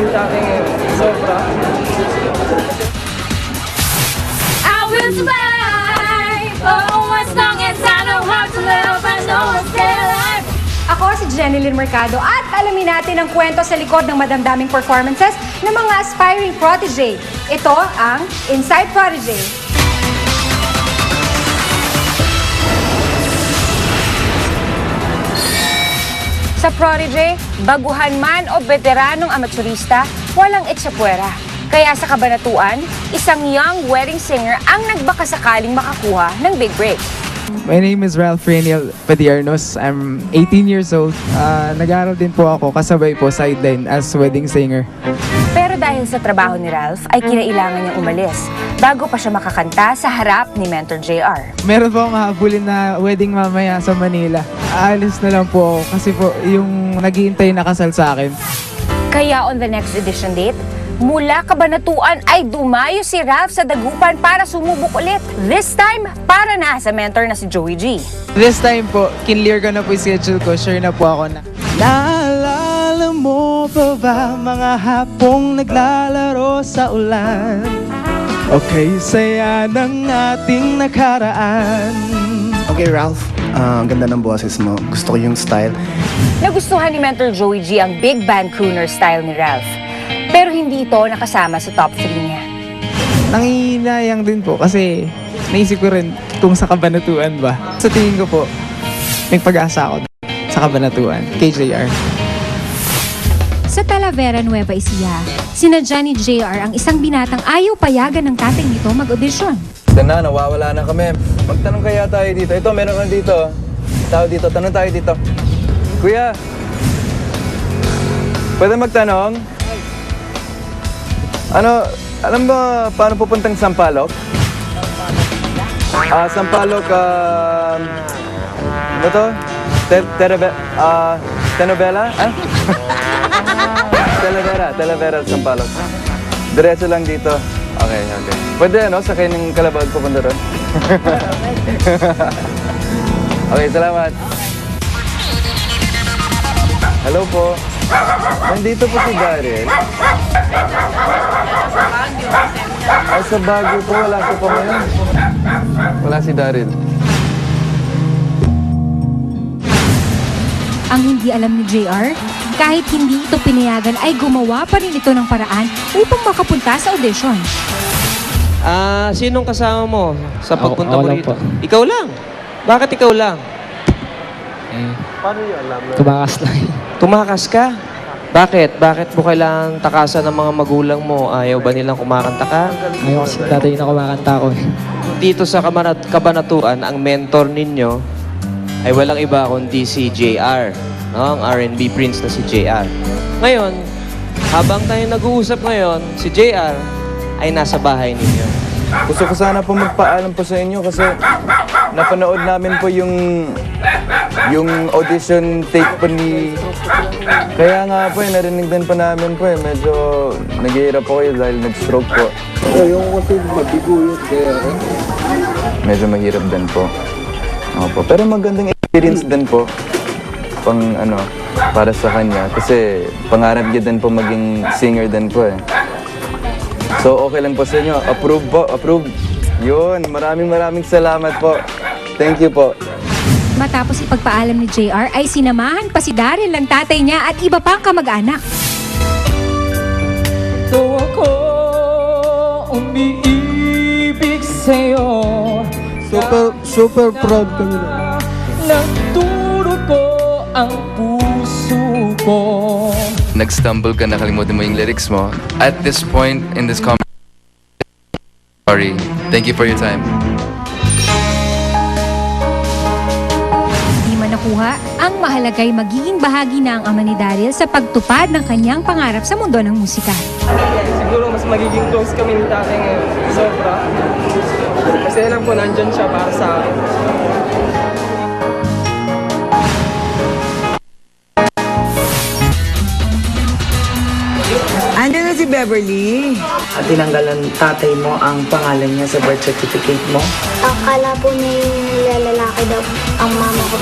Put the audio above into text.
kami tatay ngayon. Sobra. I will survive, oh, as long as I know how to love, I know I'll stay alive. Ako si Jenilyn Mercado at alamin natin ang kwento sa likod ng madamdaming performances ng mga aspiring protege. Ito ang Inside Prodigy. Sa Prodigy, baguhan man o veteranong amaturista, walang etsapuera. Kaya sa kabanatuan, isang young wedding singer ang nagbakasakaling makakuha ng big break. My name is Ralph Reniel Padiernos. I'm 18 years old. Nag-aaral din po ako kasabay po sideline as wedding singer. Pero dahil sa trabaho ni Ralph, ay kinailangan niyang umalis bago pa siya makakanta sa harap ni Mentor JR. Meron po akong habulin na wedding mamaya sa Manila. Aalis na lang po ako kasi po yung naghihintay na kasal sa akin. Kaya on the next edition date, mula Kabanatuan ay dumayo si Ralph sa Dagupan para sumubok ulit. This time, para na sa mentor na si Joey G. This time po, kinlear ko na po yung schedule ko. Sure na po ako na. Naalala mo pa ba mga hapong naglalaro sa ulan? Okay, saya ng ating nakaraan. Okay, Ralph. Ang ganda ng boses mo. Gusto ko yung style. Nagustuhan ni Mentor Joey G ang big band crooner style ni Ralph. Pero hindi ito nakasama sa top 3 niya. Nangihinayang din po kasi naisip ko rin kung sa Kabanatuan ba. Sa tingin ko po, may pag-asa ako sa Kabanatuan, KJR. Sa Talavera, Nueva Ecija, sinadya ni JR ang isang binatang ayaw payagan ng tatay nito mag-audition. Ito na, nawawala na kami. Magtanong kaya tayo dito. Ito, meron ka dito. Tao dito, tanong tayo dito. Kuya, pwede magtanong? Alam ba paano pupuntang Sampaloc? Sampaloc, ano to? Tenovela? Talavera, Sampaloc. Diretso lang dito. Okay. Pwede, sakay ng Calabag pupunta doon? Okay, salamat. Hello po. Nandito po si Daryl. Ay, sa Baguio po. Wala siya po ngayon. Wala si Daryl. Ang hindi alam ni JR, kahit hindi ito pinayagan ay gumawa pa rin ito ng paraan upang makapunta sa audition. Sinong kasama mo sa pagpunta mo Ako lang rito? po. Ikaw lang? Bakit ikaw lang? Tumakas lang. Tumakas ka? Bakit? Bakit mo kailangang takasan ng mga magulang mo? Ayaw ba nilang kumakanta ka? Ayaw kasi dati na kumakanta ko eh. Dito sa Kabanatuan, ang mentor ninyo ay walang iba kundi si JR. No? Ang R&B prince na si JR. Ngayon, habang tayo nag-uusap ngayon, si JR ay nasa bahay ninyo. Gusto ko sana po magpaalam po sa inyo kasi napanood namin po yung audition tape po ni... Kaya nga po narinig din pa namin po medyo naghihirap po kayo dahil nag-stroke po. Yung kasi mabigo yun kaya Medyo mahirap din po. Opo. Pero magandang experience din po para sa kanya kasi pangarap niya din po maging singer din po eh. So okay lang po sa inyo. Approve po, approve. Yun, maraming salamat po. Thank you po. Matapos ipagpaalam ni JR ay sinamahan pa si Daryl ng tatay niya at iba pang kamag-anak. Ito ako, umiibig sa'yo. Super proud kami na. Nagturo ko ang puso ko. Nag-stumble ka, nakalimutan mo yung lyrics mo. At this point in this sorry. Thank you for your time. Di man nakuha, ang mahalagay magiging bahagi na ang ama ni Daryl sa pagtupad ng kanyang pangarap sa mundo ng musika. Siguro mas magiging close kami ni tatay ngayon. Sobra. Kasi alam ko, nandyan siya para sa akin. Andiyan na si Beverly. At tinanggalan tatay mo ang pangalan niya sa birth certificate mo. Akala po niya yung lalaki daw ang mama ko.